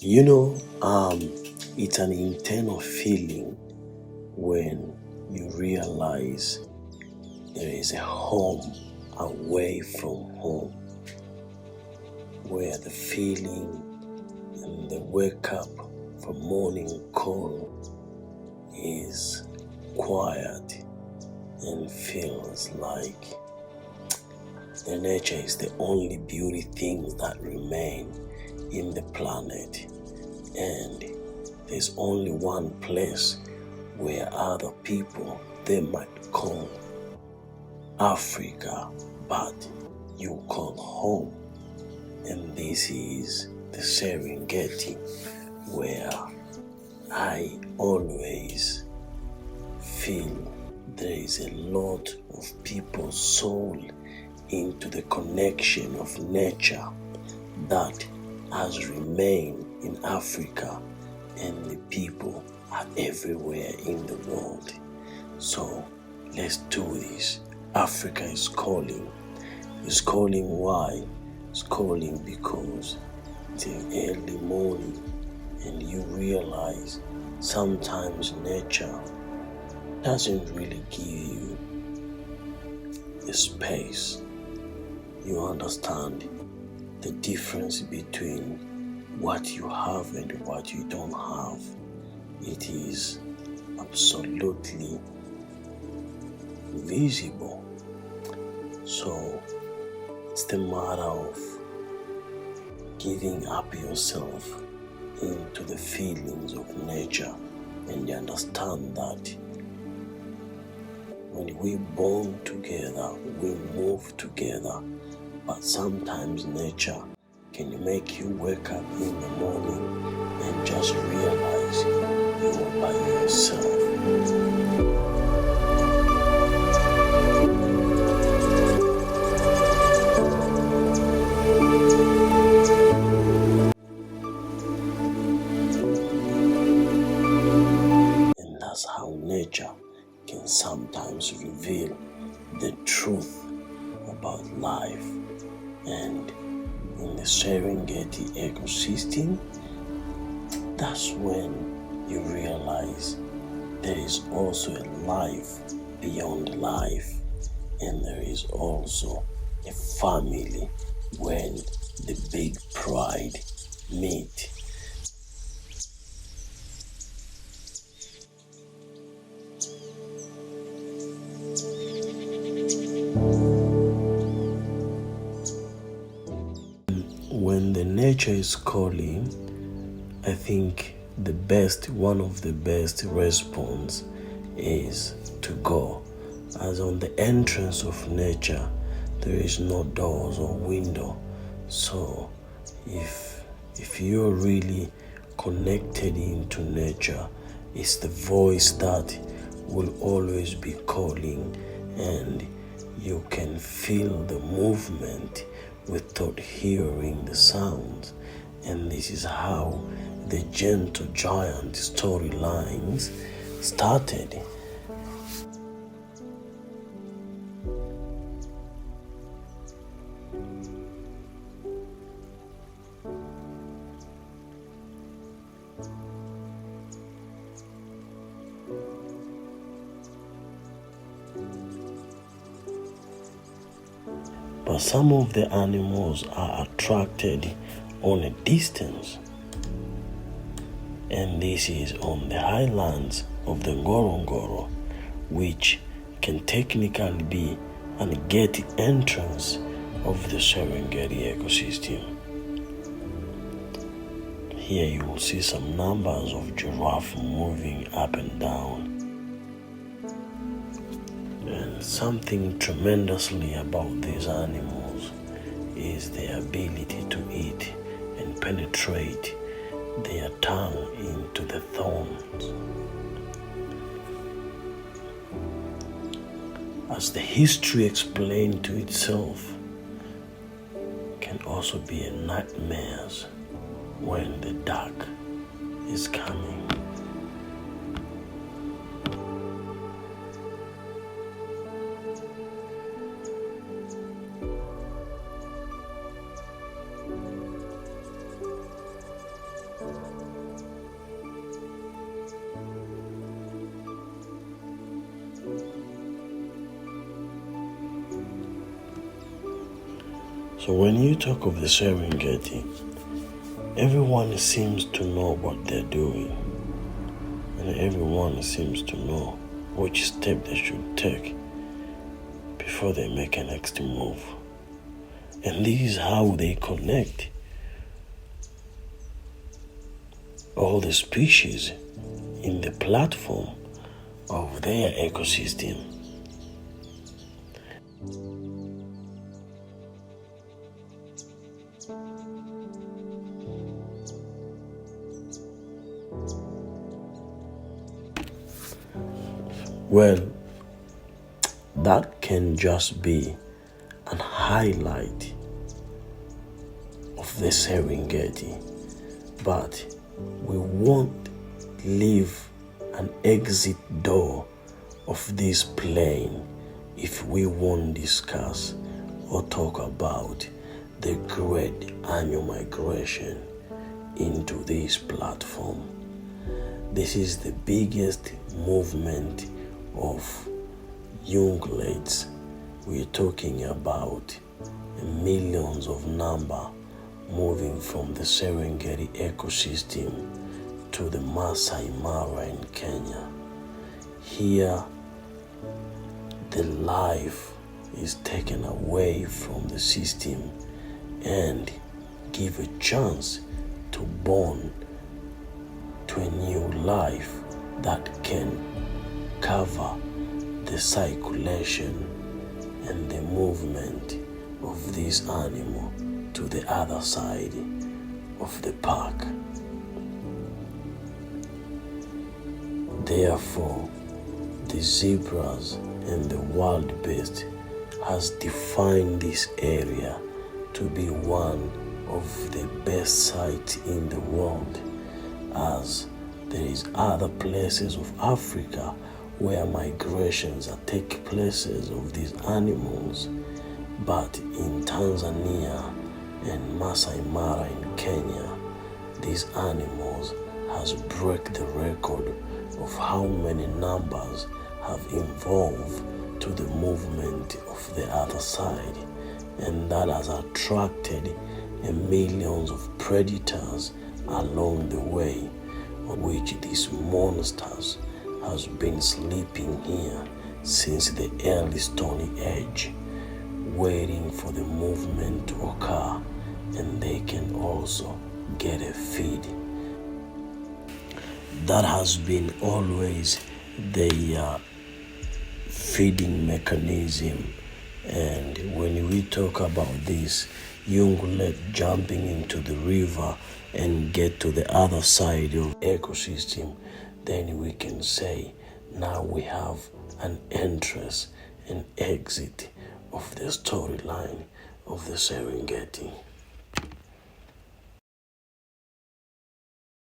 You know, it's an internal feeling when you realize there is a home away from home, where the feeling and the wake up from morning call is quiet and feels like the nature is the only beauty things that remain in the planet, and there's only one place where other people they might call Africa, but you call home, and this is the Serengeti, where I always feel there is a lot of people's soul into the connection of nature that has remained in Africa, and the people are everywhere in the world. So let's do this. Africa is calling. It's calling why? It's calling because it's an early morning and you realize sometimes nature doesn't really give you the space. You understand the difference between what you have and what you don't have. It is absolutely visible. So it's the matter of giving up yourself into the feelings of nature, and you understand that when we born together, we move together, but sometimes nature can make you wake up in the morning and just realize you are by yourself. And that's how nature can sometimes reveal the truth about life. And in the Serengeti ecosystem, that's when you realize there is also a life beyond life, and there is also a family when the big pride meet. When the nature is calling, I think one of the best response is to go. As on the entrance of nature, there is no doors or window. So if you're really connected into nature, it's the voice that will always be calling, and you can feel the movement without hearing the sounds. And this is how the gentle giant storylines started. But some of the animals are attracted on a distance, and this is on the highlands of the Ngorongoro, which can technically be a gate entrance of the Serengeti ecosystem. Here you will see some numbers of giraffe moving up and down. And something tremendously about these animals is their ability to eat and penetrate their tongue into the thorns. As the history explained to itself, can also be a nightmare when the dark is coming. So when you talk of the Serengeti, everyone seems to know what they're doing, and everyone seems to know which step they should take before they make a next move. And this is how they connect all the species in the platform of their ecosystem. Well, that can just be an highlight of the Serengeti, but we won't leave an exit door of this plane if we won't discuss or talk about the great annual migration into this platform. This is the biggest movement of ungulates. We're talking about millions of number moving from the Serengeti ecosystem to the Masai Mara in Kenya. Here, the life is taken away from the system and give a chance to born to a new life that can cover the circulation and the movement of this animal to the other side of the park. Therefore, the zebras and the wildebeest has defined this area to be one of the best sites in the world, as there is other places of Africa where migrations are taking places of these animals, but in Tanzania and Masai Mara in Kenya, these animals has broke the record of how many numbers have evolved to the movement of the other side, and that has attracted millions of predators along the way, which these monsters has been sleeping here since the early Stone Age, waiting for the movement to occur, and they can also get a feed. That has been always their feeding mechanism. And when we talk about this ungulate jumping into the river and get to the other side of the ecosystem, then we can say now we have an entrance and exit of the storyline of the Serengeti.